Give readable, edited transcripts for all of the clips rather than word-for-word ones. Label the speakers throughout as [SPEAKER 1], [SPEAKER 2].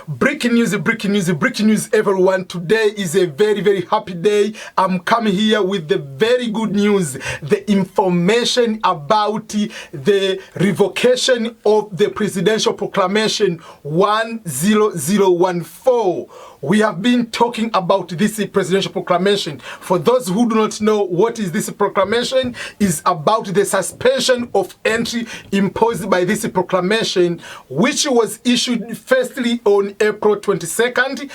[SPEAKER 1] Breaking news, everyone. Today is a very, very happy day. I'm coming here with the very good news, the information about the revocation of the Presidential Proclamation 10014. We have been talking about this presidential proclamation. For those who do not know what is this proclamation, is about the suspension of entry imposed by this proclamation, which was issued firstly on April 22nd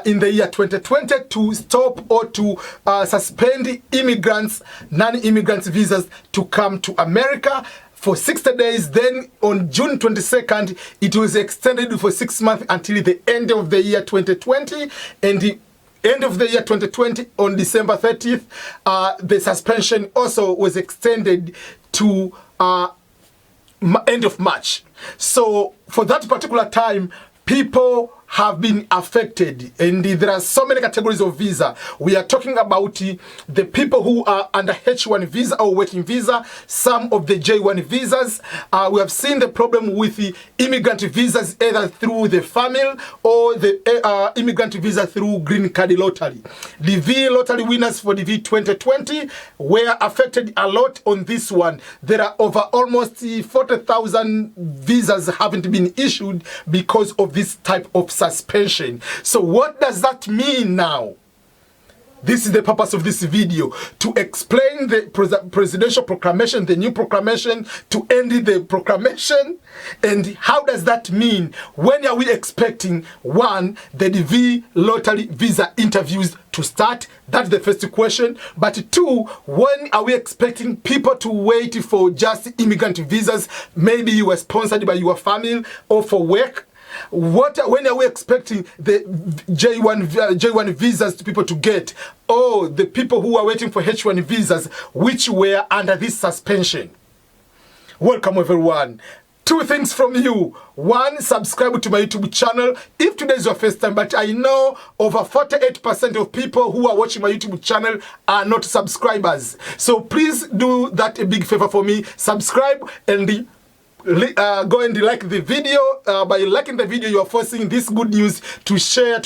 [SPEAKER 1] in the year 2020 to stop or to suspend immigrants, non-immigrants visas to come to America for 60 days. Then on June 22nd, it was extended for 6 months until the end of the year 2020. And the end of the year 2020, on December 30th, the suspension also was extended to end of March. So for that particular time, people have been affected, and there are so many categories of visa. We are talking about the people who are under H1 visa or working visa, some of the J1 visas. We have seen the problem with the immigrant visas, either through the family or the immigrant visa through green card lottery. The DV lottery winners for the DV 2020 were affected a lot on this one. There are over almost 40,000 visas haven't been issued because of this type of suspension. So what does that mean now? This is the purpose of this video, to explain the presidential proclamation, the new proclamation, to end the proclamation, and how does that mean? When are we expecting, one, the DV lottery visa interviews to start? That's the first question. But two, when are we expecting people to wait for just immigrant visas? Maybe you were sponsored by your family or for work. When are we expecting the J1 visas to people to get? Oh, the people who are waiting for H1 visas, which were under this suspension. Welcome, everyone. Two things from you. One, subscribe to my YouTube channel if today is your first time, but I know over 48% of people who are watching my YouTube channel are not subscribers. So please do that a big favor for me. Subscribe and go and like the video. By liking the video, you are forcing this good news to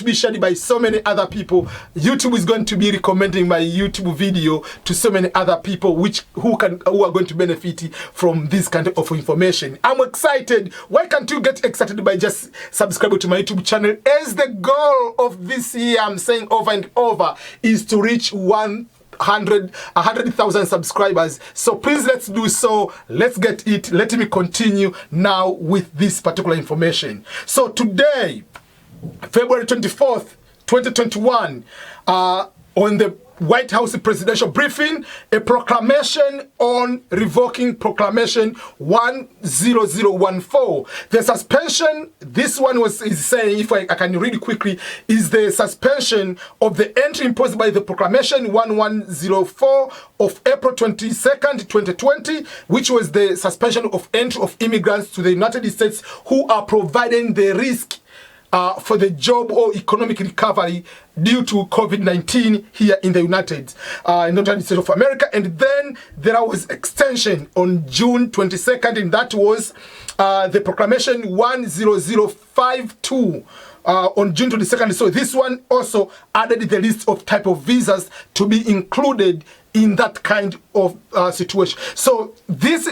[SPEAKER 1] be shared by so many other people. YouTube is going to be recommending my YouTube video to so many other people who are going to benefit from this kind of information. I'm excited. Why can't you get excited by just subscribing to my YouTube channel? As the goal of this year, I'm saying over and over, is to reach 100,000 subscribers. So please, let's do so. Let's get it. Let me continue now with this particular information. So today, February 24th, 2021, on the White House presidential briefing, a proclamation on revoking Proclamation 10014. The suspension, this one is saying, if I can read it quickly, is the suspension of the entry imposed by the Proclamation 1104 of April 22nd, 2020, which was the suspension of entry of immigrants to the United States who are providing the risk for the job or economic recovery due to COVID-19 here in the United States of America. And then there was extension on June 22nd, and that was the Proclamation 10052 on June 22nd. So this one also added the list of type of visas to be included in that kind of situation. So this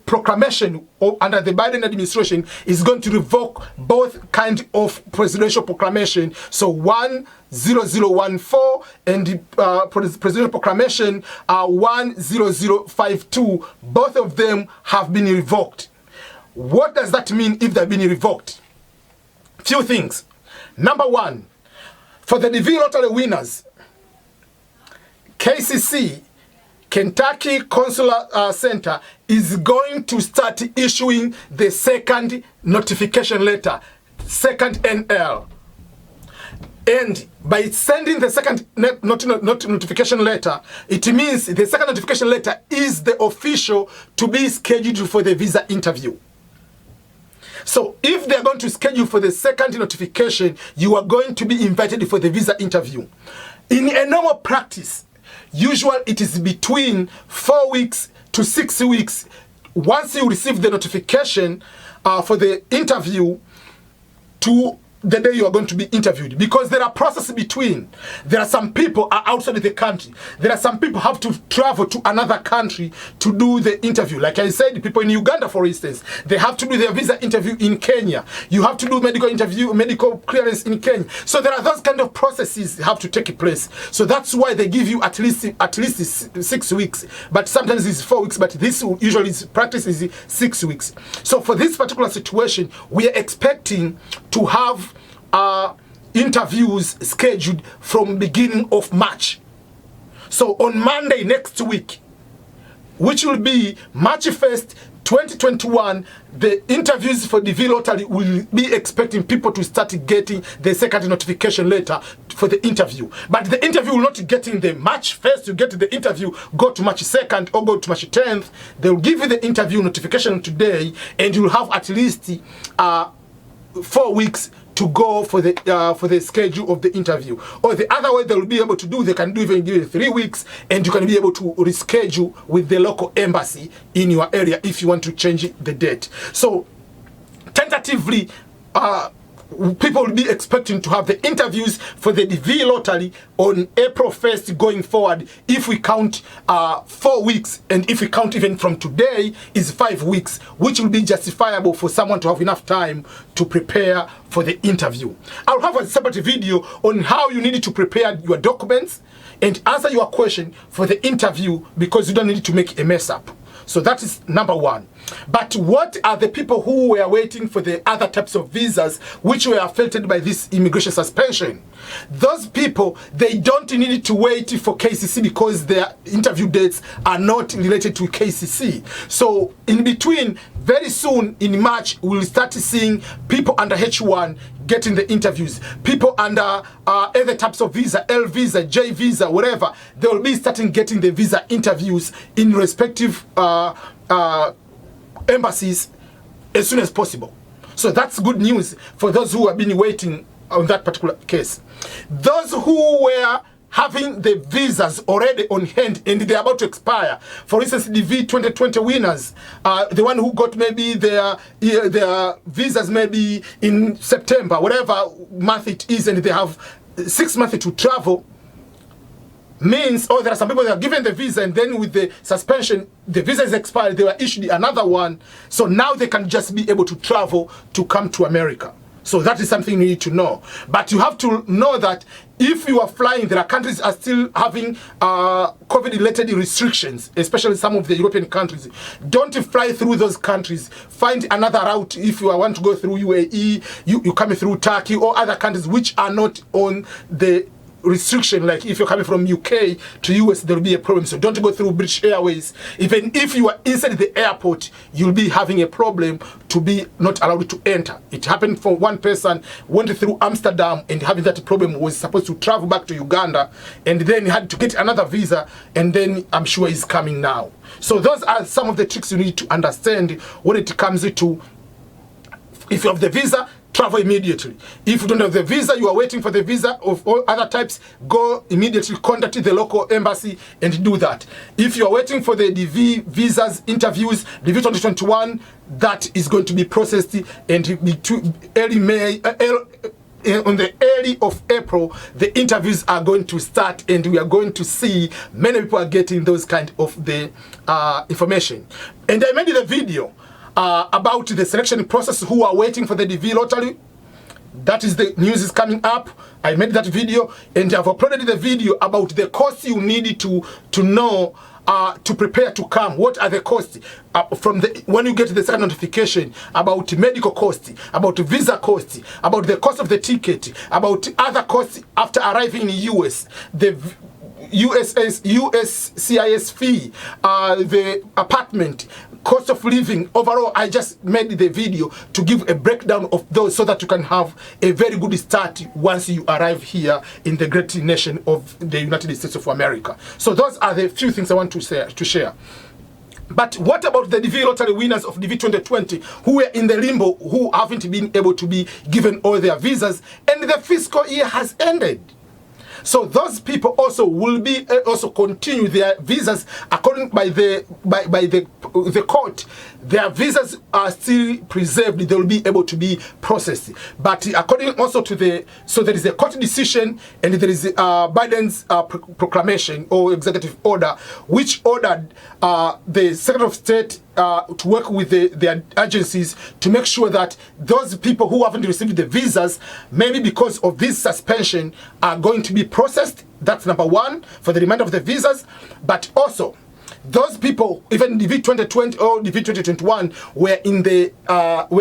[SPEAKER 1] proclamation under the Biden administration is going to revoke both kinds of presidential proclamation. So 10014 and the presidential proclamation 10052, both of them have been revoked. What does that mean if they've been revoked? Few things. Number one, for the DV lottery winners, KCC, Kentucky Consular Center, is going to start issuing the second notification letter, second NL. And by sending the second notification letter, it means the second notification letter is the official to be scheduled for the visa interview. So if they're going to schedule for the second notification, you are going to be invited for the visa interview. In a normal practice, usually it is between 4 weeks to 6 weeks once you receive the notification for the interview to the day you are going to be interviewed, because there are processes between. There are some people are outside of the country. There are some people have to travel to another country to do the interview. Like I said, people in Uganda, for instance, they have to do their visa interview in Kenya. You have to do medical clearance in Kenya. So there are those kind of processes that have to take place. So that's why they give you at least 6 weeks, but sometimes it's 4 weeks. But this usually practice is 6 weeks. So for this particular situation, we are expecting to have interviews scheduled from beginning of March. So on Monday next week, which will be March 1st, 2021, the interviews for the DVLOTTERY will be expecting people to start getting the second notification letter for the interview. But the interview will not get in the March 1st. You get the interview, go to March 2nd or go to March 10th. They will give you the interview notification today, and you will have at least 4 weeks to go for the schedule of the interview. Or the other way they will be able to do, they can do even give you 3 weeks, and you can be able to reschedule with the local embassy in your area if you want to change the date. So tentatively, people will be expecting to have the interviews for the DVLOTTERY on April 1st going forward, if we count 4 weeks, and if we count even from today is 5 weeks, which will be justifiable for someone to have enough time to prepare for the interview. I'll have a separate video on how you need to prepare your documents and answer your question for the interview, because you don't need to make a mess up. So that is number one. But what are the people who were waiting for the other types of visas which were affected by this immigration suspension? Those people, they don't need to wait for KCC because their interview dates are not related to KCC. So in between, very soon in March, we'll start seeing people under H1 getting the interviews. People under other types of visa, L visa, J visa, whatever, they will be starting getting the visa interviews in respective embassies as soon as possible. So that's good news for those who have been waiting on that particular case. Those who were having the visas already on hand and they're about to expire, for instance, the V2020 winners, the one who got maybe their visas maybe in September, whatever month it is, and they have 6 months to travel, means, oh, there are some people that are given the visa, and then with the suspension, the visa is expired, they were issued another one, so now they can just be able to travel to come to America. So that is something you need to know. But you have to know that if you are flying, there are countries are still having COVID-related restrictions, especially some of the European countries. Don't fly through those countries. Find another route. If you want to go through UAE, you come through Turkey or other countries which are not on the restriction. Like if you're coming from UK to US, there will be a problem. So don't go through British Airways. Even if you are inside the airport, you'll be having a problem to be not allowed to enter. It happened for one person, went through Amsterdam and having that problem, was supposed to travel back to Uganda, and then had to get another visa, and then I'm sure he's coming now. So those are some of the tricks you need to understand when it comes to, if you have the visa, travel immediately. If you don't have the visa, you are waiting for the visa of all other types, go immediately, contact the local embassy and do that. If you are waiting for the DV visas interviews, DV 2021, that is going to be processed, and between early May, on the early of April, the interviews are going to start, and we are going to see many people are getting those kind of the information. And I made the video about the selection process who are waiting for the DVLOTTERY. That is the news is coming up. I made that video, and I've uploaded the video about the costs you need to know to prepare to come. What are the costs from the when you get the second notification, about medical costs, about visa costs, about the cost of the ticket, about other costs after arriving in US, the USCIS fee, the apartment, cost of living. Overall, I just made the video to give a breakdown of those so that you can have a very good start once you arrive here in the great nation of the United States of America. So those are the few things I want to share. But what about the DVLOTTERY winners of DV 2020 who were in the limbo, who haven't been able to be given all their visas, and the fiscal year has ended? So those people also will be also continue their visas according by the court. their visas are still preserved, they will be able to be processed. But according also to the, so there is a court decision and there is Biden's proclamation or executive order, which ordered the Secretary of State to work with their agencies to make sure that those people who haven't received the visas, maybe because of this suspension, are going to be processed. That's number one, for the remainder of the visas. But also, those people, even DV 2020 or DV 2021, were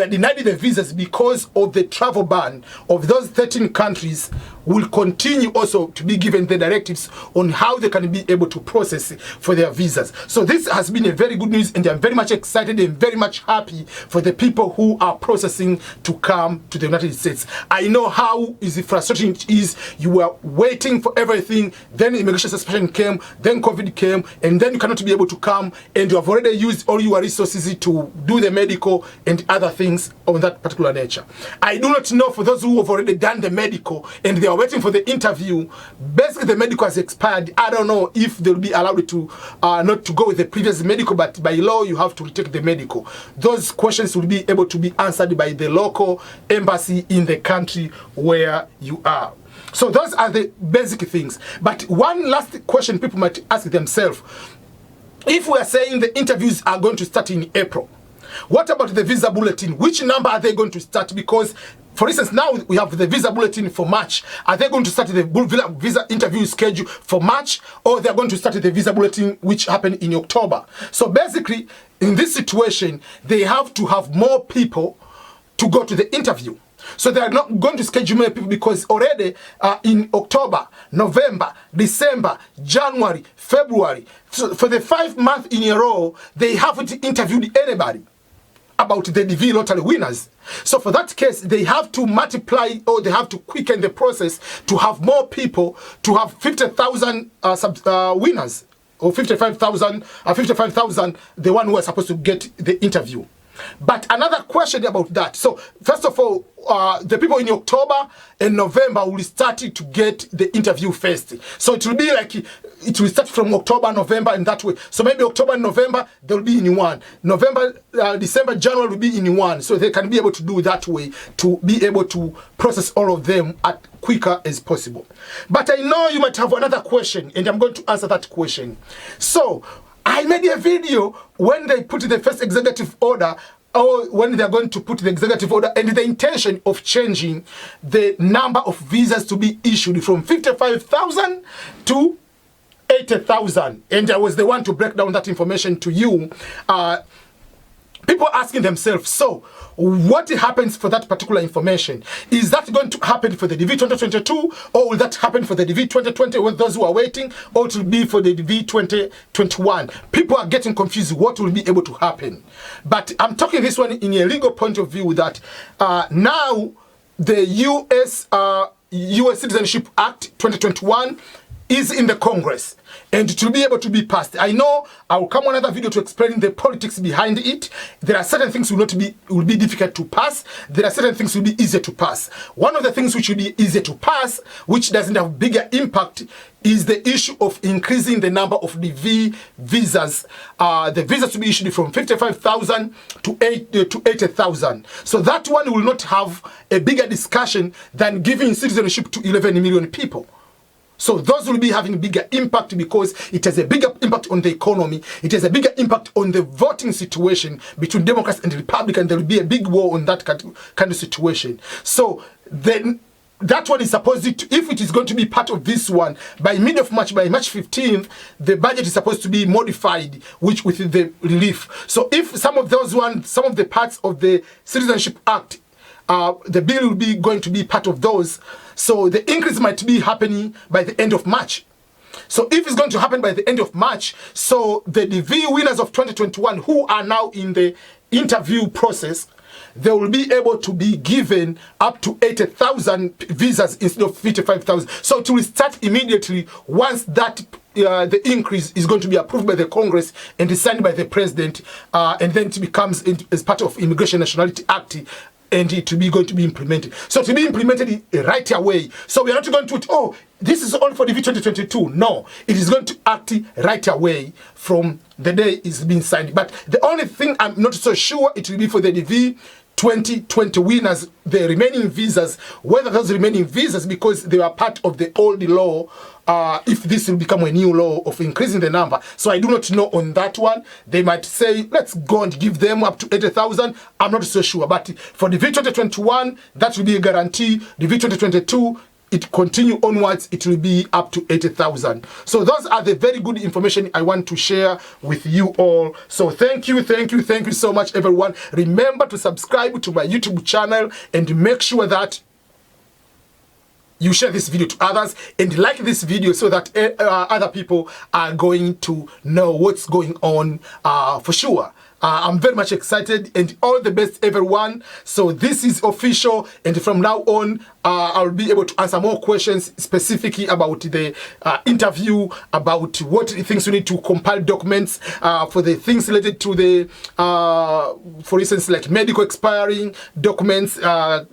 [SPEAKER 1] denied the visas because of the travel ban of those 13 countries, will continue also to be given the directives on how they can be able to process for their visas. So this has been a very good news, and I'm very much excited and very much happy for the people who are processing to come to the United States. I know how frustrating it is. You were waiting for everything, then immigration suspension came, then COVID came, and then you cannot be able to come, and you have already used all your resources to do the medical and other things of that particular nature. I do not know for those who have already done the medical and they are waiting for the interview, basically the medical has expired. I don't know if they'll be allowed to not to go with the previous medical, but by law you have to retake the medical. Those questions will be able to be answered by the local embassy in the country where you are. So those are the basic things. But one last question people might ask themselves: if we are saying the interviews are going to start in April, what about the visa bulletin? Which number are they going to start? Because, for instance, now we have the visa bulletin for March. Are they going to start the visa interview schedule for March, or they're going to start the visa bulletin which happened in October? So basically, in this situation, they have to have more people to go to the interview. So they are not going to schedule many people, because already in October, November, December, January, February, so for the 5 months in a row, they haven't interviewed anybody about the DV lottery winners. So for that case, they have to multiply, or they have to quicken the process to have more people, to have 50,000 winners, or 55,000, the one who are supposed to get the interview. But another question about that. So first of all, the people in October and November will start to get the interview first. So it will be like, it will start from October, November, and that way. So maybe October and November, they'll be in one. November, December, January will be in one. So they can be able to do that way, to be able to process all of them as quicker as possible. But I know you might have another question, and I'm going to answer that question. So I made a video when they put the first executive order, or when they're going to put the executive order, and the intention of changing the number of visas to be issued from 55,000 to 80,000. And I was the one to break down that information to you. People asking themselves, so what happens for that particular information? Is that going to happen for the DV 2022, or will that happen for the DV 2020 with those who are waiting, or it will be for the DV 2021? People are getting confused what will be able to happen. But I'm talking this one in a legal point of view, that now the US Citizenship Act 2021 is in the Congress, and to be able to be passed. I know I will come on another video to explain the politics behind it. There are certain things will be difficult to pass. There are certain things will be easier to pass. One of the things which will be easier to pass, which doesn't have bigger impact, is the issue of increasing the number of DV visas. The visas to be issued from 55,000 to 80,000. So that one will not have a bigger discussion than giving citizenship to 11 million people. So those will be having bigger impact, because it has a bigger impact on the economy. It has a bigger impact on the voting situation between Democrats and Republicans. There will be a big war on that kind of situation. So then that one is supposed to, if it is going to be part of this one, by mid of March, by March 15th, the budget is supposed to be modified, which with the relief. So if some of those ones, some of the parts of the Citizenship Act, the bill will be going to be part of those. So the increase might be happening by the end of March. So if it's going to happen by the end of March, so the DV winners of 2021 who are now in the interview process, they will be able to be given up to 80,000 visas instead of 55,000. So it will start immediately once that the increase is going to be approved by the Congress and signed by the President, and then it becomes as part of Immigration Nationality Act and it will be going to be implemented. So to be implemented right away. So we are not going to, oh, this is only for the V2022. No, it is going to act right away from the day it's been signed. But the only thing I'm not so sure it will be for the DV 2020 winners, the remaining visas, whether those remaining visas, because they are part of the old law, if this will become a new law of increasing the number. So I do not know on that one. They might say, let's go and give them up to 80,000. I'm not so sure. But for the V2021, that will be a guarantee. The V2022, it continue onwards, it will be up to 80,000. So those are the very good information I want to share with you all. So thank you so much, everyone. Remember to subscribe to my YouTube channel and make sure that you share this video to others and like this video so that other people are going to know what's going on for sure. I'm very much excited, and all the best, everyone. So this is official, and from now on, I'll be able to answer more questions specifically about the interview, about what things we need to compile documents for the things related to the, for instance, like medical expiring documents,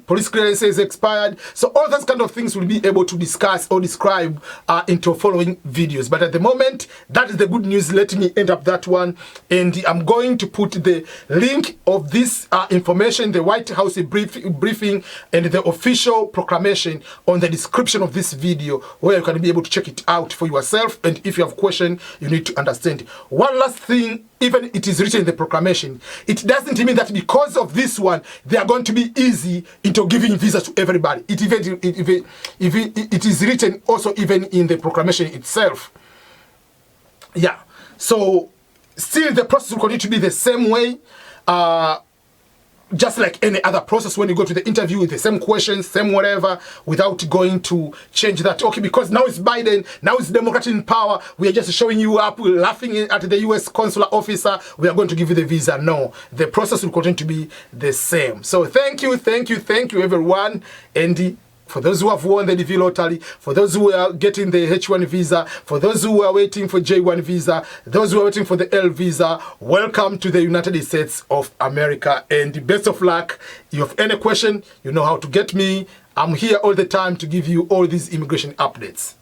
[SPEAKER 1] police clearances expired. So all those kind of things we'll be able to discuss or describe into following videos. But at the moment, that is the good news. Let me end up that one, and I'm going to put the link of this information, the White House briefing and the official proclamation on the description of this video, where you can be able to check it out for yourself. And if you have a question, you need to understand. One last thing, even it is written in the proclamation, it doesn't mean that because of this one, they are going to be easy into giving visas to everybody. It is written also even in the proclamation itself. Yeah. So still, the process will continue to be the same way, just like any other process. When you go to the interview with the same questions, same whatever, without going to change that. Okay, because now it's Biden, now it's Democrat in power, we are just showing you up, laughing at the U.S. consular officer, we are going to give you the visa. No, the process will continue to be the same. So thank you, everyone. And for those who have won the DV lottery, for those who are getting the H1 visa, for those who are waiting for J1 visa, those who are waiting for the L visa, welcome to the United States of America, and best of luck. If you have any question, you know how to get me. I'm here all the time to give you all these immigration updates.